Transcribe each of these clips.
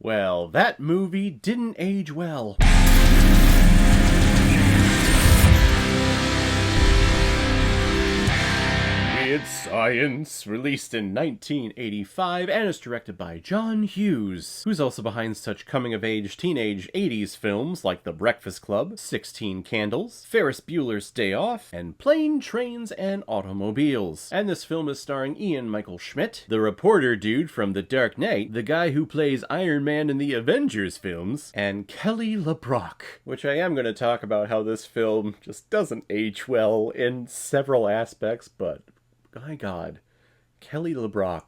Well, that movie didn't age well. Weird Science, released in 1985, and is directed by John Hughes, who's also behind such coming-of-age teenage 80s films like The Breakfast Club, 16 Candles, Ferris Bueller's Day Off, and Plane, Trains, and Automobiles. And this film is starring Ian Michael Schmidt, the reporter dude from The Dark Knight, the guy who plays Iron Man in the Avengers films, and Kelly LeBrock, which I am going to talk about how this film just doesn't age well in several aspects, but my God, Kelly LeBrock.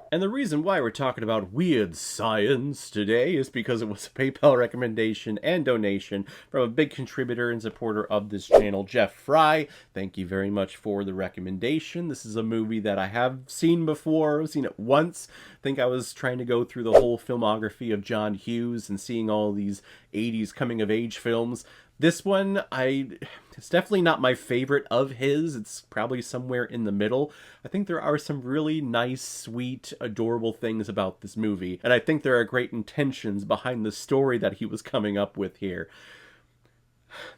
And the reason why we're talking about Weird Science today is because it was a PayPal recommendation and donation from a big contributor and supporter of this channel, Jeff Fry. Thank you very much for the recommendation. This is a movie that I have seen before. I've seen it once. I think I was trying to go through the whole filmography of John Hughes and seeing all these 80s coming-of-age films. This one, it's definitely not my favorite of his. It's probably somewhere in the middle. I think there are some really nice, sweet, adorable things about this movie. And I think there are great intentions behind the story that he was coming up with here.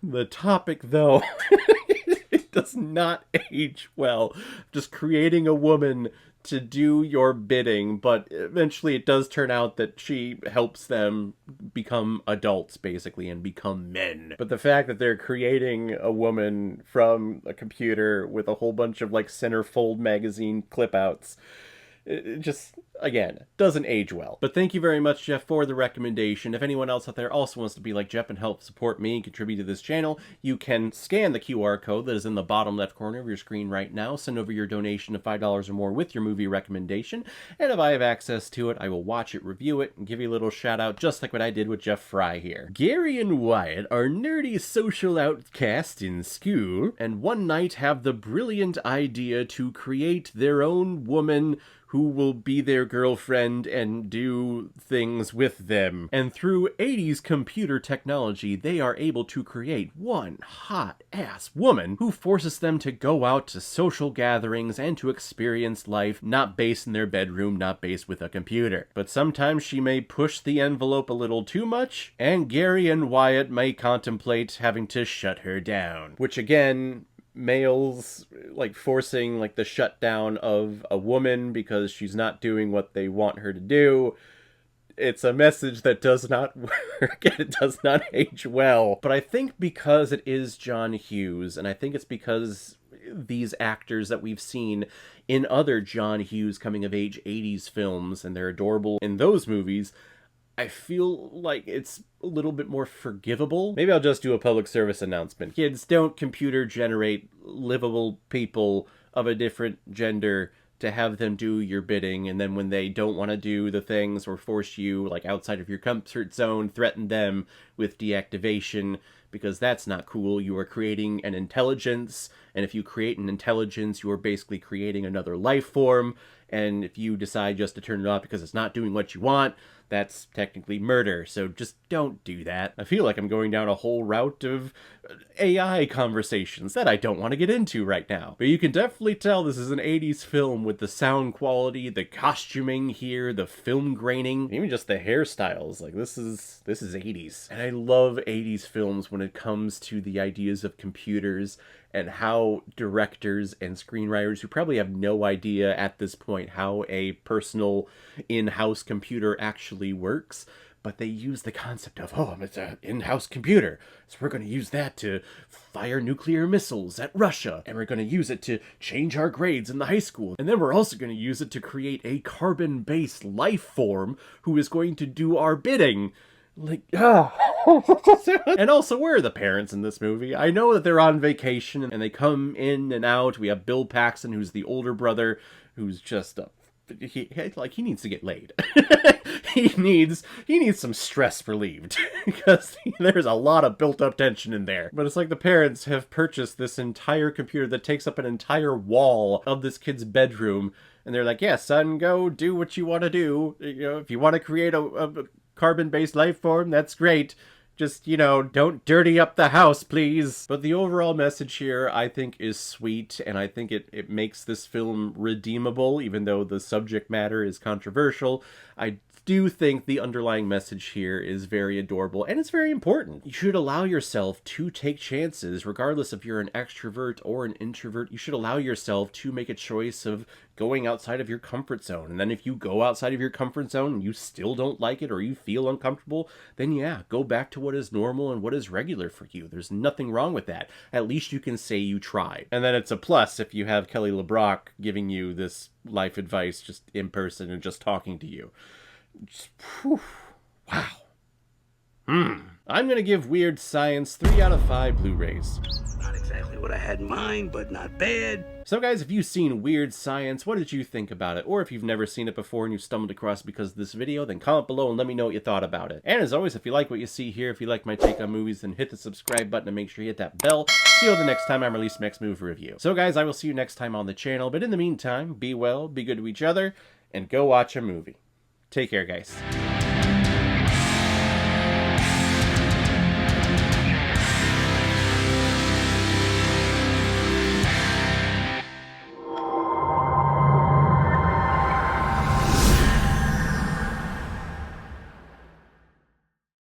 The topic, though, it does not age well. Just creating a woman to do your bidding, but eventually it does turn out that she helps them become adults, basically, and become men. But the fact that they're creating a woman from a computer with a whole bunch of, like, centerfold magazine clip-outs, it just, again, doesn't age well. But thank you very much, Jeff, for the recommendation. If anyone else out there also wants to be like Jeff and help support me and contribute to this channel, you can scan the QR code that is in the bottom left corner of your screen right now. Send over your donation of $5 or more with your movie recommendation. And if I have access to it, I will watch it, review it, and give you a little shout out, just like what I did with Jeff Fry here. Gary and Wyatt are nerdy social outcasts in school, and one night have the brilliant idea to create their own woman who will be their girlfriend and do things with them. And through 80s computer technology, they are able to create one hot-ass woman who forces them to go out to social gatherings and to experience life not based in their bedroom, not based with a computer. But sometimes she may push the envelope a little too much, and Gary and Wyatt may contemplate having to shut her down. Which again, males like forcing like the shutdown of a woman because she's not doing what they want her to do. It's a message that does not work and it does not age well. But I think because it is John Hughes, and I think it's because these actors that we've seen in other John Hughes coming-of-age 80s films, and they're adorable in those movies, I feel like it's a little bit more forgivable. Maybe I'll just do a public service announcement. Kids, don't computer generate livable people of a different gender to have them do your bidding, and then when they don't want to do the things or force you like outside of your comfort zone, threaten them with deactivation, because that's not cool. You are creating an intelligence, and if you create an intelligence, you are basically creating another life form, and if you decide just to turn it off because it's not doing what you want, that's technically murder, so just don't do that. I feel like I'm going down a whole route of AI conversations that I don't want to get into right now. But you can definitely tell this is an 80s film with the sound quality, the costuming here, the film graining, even just the hairstyles. Like, this is 80s. And I love 80s films when it comes to the ideas of computers and how directors and screenwriters who probably have no idea at this point how a personal in-house computer actually works, but they use the concept of, oh, it's an in-house computer, so we're going to use that to fire nuclear missiles at Russia, and we're going to use it to change our grades in the high school, and then we're also going to use it to create a carbon-based life form who is going to do our bidding. Like, And also, where are the parents in this movie? I know that they're on vacation and they come in and out. We have Bill Paxton, who's the older brother, who's just he needs to get laid. he needs some stress relieved because there's a lot of built up tension in there. But it's like the parents have purchased this entire computer that takes up an entire wall of this kid's bedroom, and they're like, yeah, son, go do what you want to do. You know, if you want to create a carbon-based life form, that's great. Just, you know, don't dirty up the house, please. But the overall message here, I think, is sweet, and I think it makes this film redeemable, even though the subject matter is controversial. I do think the underlying message here is very adorable, and it's very important. You should allow yourself to take chances, regardless if you're an extrovert or an introvert. You should allow yourself to make a choice of going outside of your comfort zone. And then if you go outside of your comfort zone and you still don't like it or you feel uncomfortable, then yeah, go back to what is normal and what is regular for you. There's nothing wrong with that. At least you can say you tried. And then it's a plus if you have Kelly LeBrock giving you this life advice just in person and just talking to you. Just, whew, wow. I'm going to give Weird Science 3 out of 5 Blu-rays. Not exactly what I had in mind, but not bad. So guys, if you've seen Weird Science, what did you think about it? Or if you've never seen it before and you stumbled across it because of this video, then comment below and let me know what you thought about it. And as always, if you like what you see here, if you like my take on movies, then hit the subscribe button and make sure you hit that bell. See you the next time I release my next movie review. So guys, I will see you next time on the channel. But in the meantime, be well, be good to each other, and go watch a movie. Take care, guys.